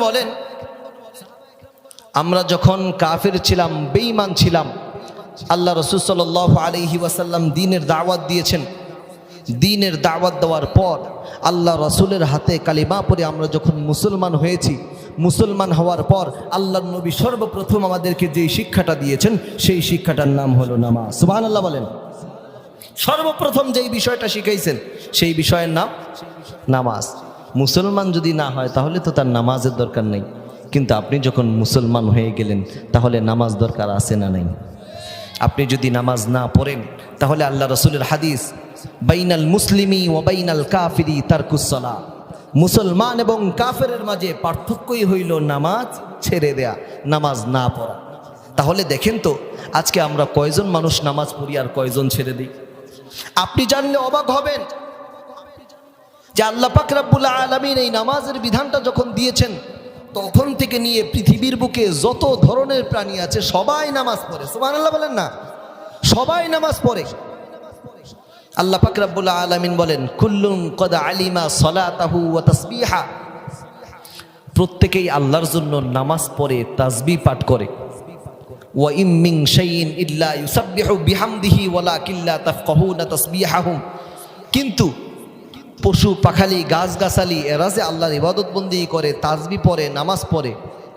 বলেন, আমরা যখন কাফির ছিলাম, বেঈমান ছিলাম, আল্লাহ রাসূল সাল্লাল্লাহু আলাইহি ওয়াসাল্লাম দ্বীনের দাওয়াত দিয়েছেন। দ্বীনের দাওয়াত দেওয়ার পর আল্লাহ রাসূলের হাতে কালিমা পড়ে আমরা যখন মুসলমান হয়েছি, মুসলমান হওয়ার পর আল্লাহর নবী সর্বপ্রথম আমাদেরকে যেই শিক্ষাটা দিয়েছেন সেই শিক্ষাটার নাম হলো নামাজ। সুবহানাল্লাহ বলেন। সর্বপ্রথম যেই বিষয়টা শিখাইছেন সেই বিষয়ের নাম নামাজ। মুসলমান যদি না হয় তাহলে তো তার নামাজের দরকার নেই, কিন্তু আপনি যখন মুসলমান হয়ে গেলেন তাহলে নামাজ দরকার আছে না নাই? আপনি যদি নামাজ না পড়েন তাহলে আল্লাহ রাসূলের হাদিস, বাইনাল মুসলিমি ওয়া বাইনাল কাফিরি তারকুস সালাহ, মুসলমান এবং কাফেরের মাঝে পার্থক্যই হইল নামাজ ছেড়ে দেয়া, নামাজ না পড়া। তাহলে দেখেন তো আজকে আমরা কয়জন মানুষ নামাজ পড়ি আর কয়জন ছেড়ে দিই? আপনি জানলে অবাক হবেন যে আল্লাহ পাক রব্বুল আলামিন এই নামাজের বিধানটা যখন দিয়েছেন তখন থেকে নিয়ে পৃথিবীর বুকে যত ধরনের প্রাণী আছে সবাই নামাজ পড়ে। সুবহানাল্লাহ বলেন না? সবাই নামাজ পড়ে। আল্লাহ পাক রব্বুল আলামিন বলেন, কুল্লুন কদ আলিমা সলাতাহু ওয়া তাসবিহা, প্রত্যেকেই আল্লাহর জন্য নামাজ পড়ে, তাসবিহ পাঠ করে। ওয়া ইম মিন শাইইন ইল্লা ইউসাব্বিহু বিহামদিহি ওয়ালাকিন লা তাফকাহুনা তাসবিহাহুম, কিন্তু পশু পাখালি গাছগাছালি এরা যে আল্লাহর ইবাদত বন্দি করে, তাসবিহ পড়ে, নামাজ পড়ে,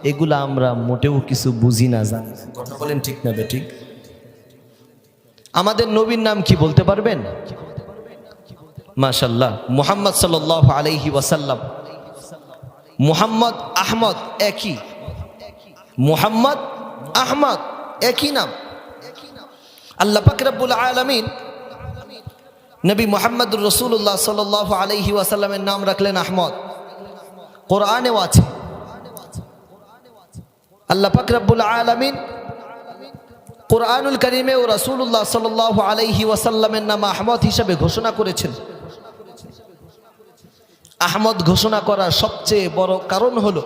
এগুলা আমরা মোটেও কিছু বুঝি না, জানি। কথা বলেন ঠিক না বেঠিক? আমাদের নবীর নাম কি বলতে পারবেন? মাশাআল্লাহ, মুহাম্মদ সাল্লাল্লাহু আলাইহি ওয়াসাল্লাম। মুহাম্মদ আহমদ একই, মুহাম্মদ আহমদ একই নাম। আল্লাহ পাক রব্বুল আলামিন নবী মুহাম্মদুর রাসূলুল্লাহ সাল্লাল্লাহু আলাইহি ওয়াসাল্লামের নাম রাখলেন আহমদ। কোরআনেও আছে। আল্লাহ পাক রব্বুল আলামিন কোরআনুল কারীমেও রাসূলুল্লাহ সাল্লাল্লাহু আলাইহি ওয়াসাল্লামের নাম আহমদ হিসেবে ঘোষণা করেছেন। আহমদ ঘোষণা করার সবচেয়ে বড় কারণ হলো,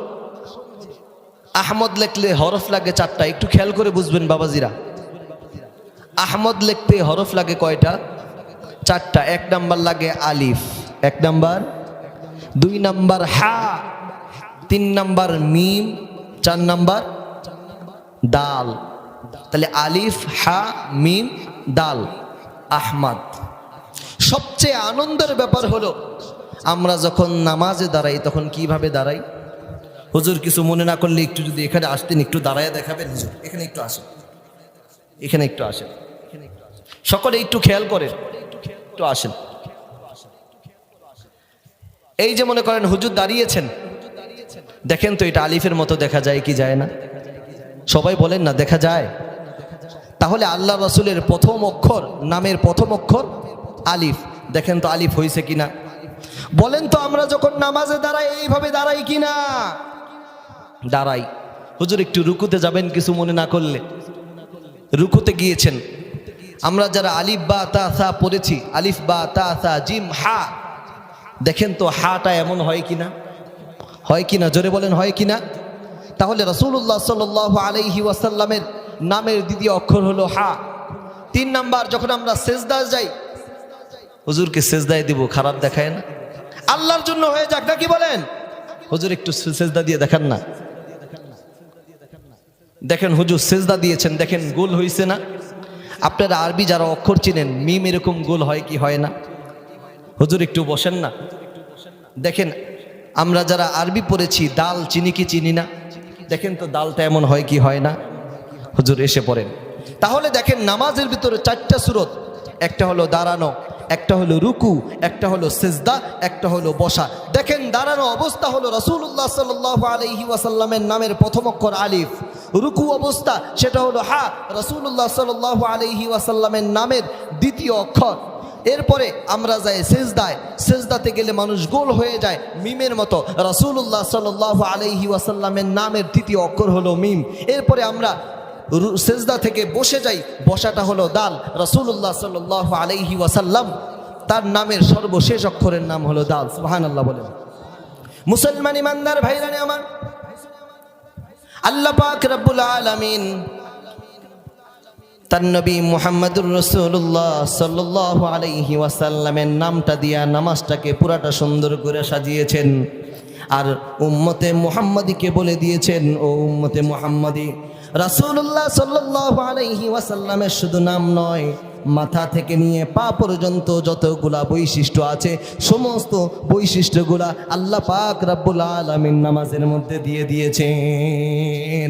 আহমদ লিখলে হরফ লাগে 4টা। একটু খেয়াল করে বুঝবেন বাবাজিরা, আহমদ লিখতে হরফ লাগে কয়টা? 4টা। 1 নাম্বার লাগে আলিফ, 1 নাম্বার, 2 নাম্বার হা, 3 নাম্বার মিম, 4 নাম্বার দাল। তাহলে আলিফ, হা, মিম, দাল, আহমদ। সবচেয়ে আনন্দের ব্যাপার হলো আমরা যখন নামাজে দাঁড়াই তখন কিভাবে দাঁড়াই? হুজুর কিছু মনে না করলে একটু যদি এখানে আসতেন, একটু দাঁড়ায় দেখাবেন। হুজুর এখানে একটু আসেন, এখানে একটু আসেন, সকলে একটু খেয়াল করেন, একটু আসেন। এই যে মনে করেন হুজুর দাঁড়িয়েছেন, দেখেন তো এটা আলিফের মতো দেখা যায় কি যায় না? সবাই বলেন না, দেখা যায়? তাহলে আল্লাহ রাসূলের প্রথম অক্ষর, নামের প্রথম অক্ষর আলিফ। দেখেন তো আলিফ হয়েছে কিনা? বলেন তো আমরা যখন নামাজে দাঁড়াই এইভাবে দাঁড়াই কিনা? দাঁড়াই। হুজুর একটু রুকুতে যাবেন কিছু মনে না করলে। রুকুতে গিয়েছেন, আমরা যারা আলিফ বা তা সা পড়েছি, আলিফ বা তা সা জিম হা, দেখেন তো হাটা এমন হয় কিনা? হয় কিনা? জোরে বলেন, হয় কিনা? তাহলে রাসূলুল্লাহ সাল্লাল্লাহু আলাইহি ওয়াসাল্লামের নামের দ্বিতীয় অক্ষর হলো হা। 3 নাম্বার, যখন আমরা সেজদায় যাই, হুজুরকে সেজদায় দিব, খারাপ দেখায় না? আল্লাহর জন্য হয়ে যাক নাকি বলেন? হুজুর একটু সেজদা দিয়ে দেখান না। দেখেন হুজুর সেজদা দিয়েছেন, দেখেন গোল হয়েছে না? আপনারা আরবি যারা অক্ষর চিনেন, মিম এরকম গোল হয় কি হয় না? হুজুর একটু বসেন না। দেখেন আমরা যারা আরবি পড়েছি, দাল চিনি কি চিনি না? দেখেন তো দালটা এমন হয় কি হয় না? হুজুর এসে পড়েন। তাহলে দেখেন নামাজের ভিতরে 4টা সূরত, একটা হলো দাঁড়ানো, একটা হলো রুকু, একটা হলো সিজদা, একটা হলো বসা। দেখেন দাঁড়ানো অবস্থা হলো রাসূলুল্লাহ সাল্লাল্লাহু আলাইহি ওয়াসাল্লামের নামের প্রথম অক্ষর আলিফ। রুকু অবস্থা সেটা হলো হা, রাসূলুল্লাহ সাল্লাল্লাহু আলাইহি ওয়াসাল্লামের নামের দ্বিতীয় অক্ষর। এরপরে আমরা যাই সেজদায়, সেজদাতে গেলে মানুষ গোল হয়ে যায় মিমের মতো। রাসূলুল্লাহ সাল্লাল্লাহু আলাইহি ওয়াসাল্লামের নামের তৃতীয় অক্ষর হলো মিম। এরপরে আমরা সেজদা থেকে বসে যাই, বসাটা হলো দাল। রাসূলুল্লাহ সাল্লাল্লাহু আলাইহি ওয়াসাল্লাম তার নামের সর্বশেষ অক্ষরের নাম হলো দাল। সুবহানাল্লাহ বলেন। মুসলমান ইমানদার ভাইরানে আমার, আল্লাহ পাক রব্বুল আলামিন তার নবী মুহাম্মদুর রাসূলুল্লাহ সাল্লাল্লাহু আলাইহি ওয়াসাল্লামের নামটা দিয়া নামাজটাকে পুরাটা সুন্দর করে সাজিয়েছেন। আর উম্মতে মুহাম্মাদিকে বলে দিয়েছেন, ও উম্মতে মুহাম্মাদি, রাসূলুল্লাহ সাল্লাল্লাহু আলাইহি ওয়াসাল্লামের শুধু নাম নয়, মাথা থেকে নিয়ে পা পর্যন্ত যতগুলা বৈশিষ্ট্য আছে সমস্ত বৈশিষ্ট্যগুলা আল্লাহ পাক রব্বুল আলামিন নামাজের মধ্যে দিয়ে দিয়েছেন।